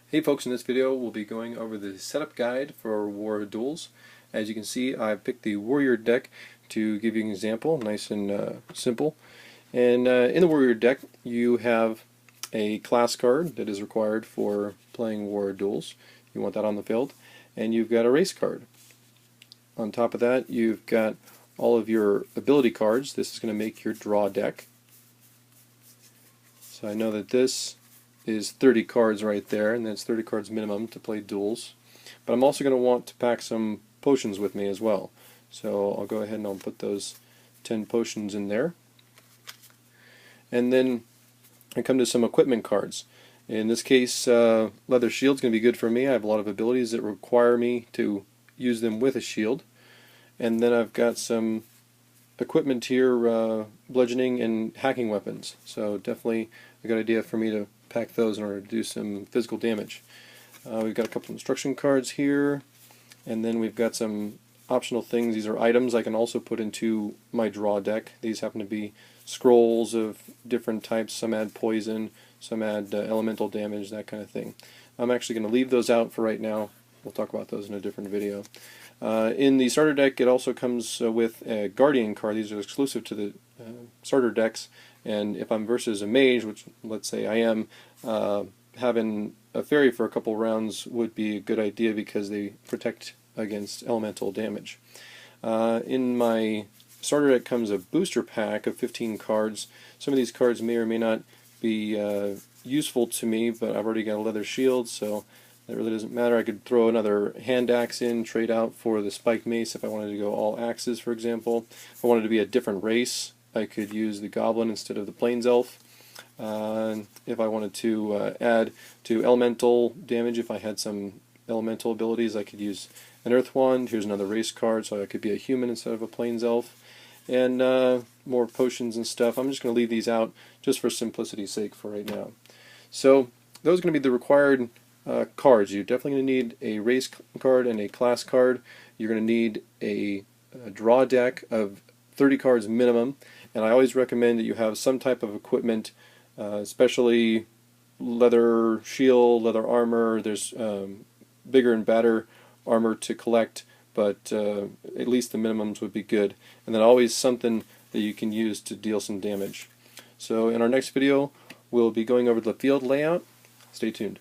Hey folks, in this video we'll be going over the setup guide for Worra Duels. As you can see, I picked the Warrior deck to give you an example, nice and simple. And in the Warrior deck you have a class card that is required for playing Worra Duels. You want that on the field. And you've got a race card. On top of that you've got all of your ability cards. This is going to make your draw deck. So I know that this is 30 cards right there, and that's 30 cards minimum to play duels. But I'm also going to want to pack some potions with me as well. So I'll go ahead and I'll put those 10 potions in there. And then I come to some equipment cards. In this case, Leather Shield's going to be good for me. I have a lot of abilities that require me to use them with a shield. And then I've got some equipment here, bludgeoning and hacking weapons. So definitely a good idea for me to pack those in order to do some physical damage. We've got a couple instruction cards here, and then we've got some optional things. These are items I can also put into my draw deck. These happen to be scrolls of different types. Some add poison, some add elemental damage, that kind of thing. I'm actually going to leave those out for right now. We'll talk about those in a different video. In the starter deck it also comes with a guardian card. These are exclusive to the starter decks, and if I'm versus a mage, which let's say I am, having a fairy for a couple rounds would be a good idea because they protect against elemental damage. In my starter deck comes a booster pack of 15 cards. Some of these cards may or may not be useful to me, but I've already got a leather shield, so that really doesn't matter. I could throw another hand axe in, trade out for the spiked mace if I wanted to go all axes, for example. If I wanted to be a different race, I could use the goblin instead of the plains elf. If I wanted to add to elemental damage, if I had some elemental abilities, I could use an earth wand. Here's another race card, so I could be a human instead of a plains elf. And more potions and stuff. I'm just going to leave these out just for simplicity's sake for right now. So those are going to be the required cards. You're definitely going to need a race card and a class card. You're going to need a draw deck of 30 cards minimum, and I always recommend that you have some type of equipment, especially leather shield, leather armor. There's bigger and badder armor to collect, but at least the minimums would be good. And then always something that you can use to deal some damage. So in our next video we'll be going over the field layout. Stay tuned.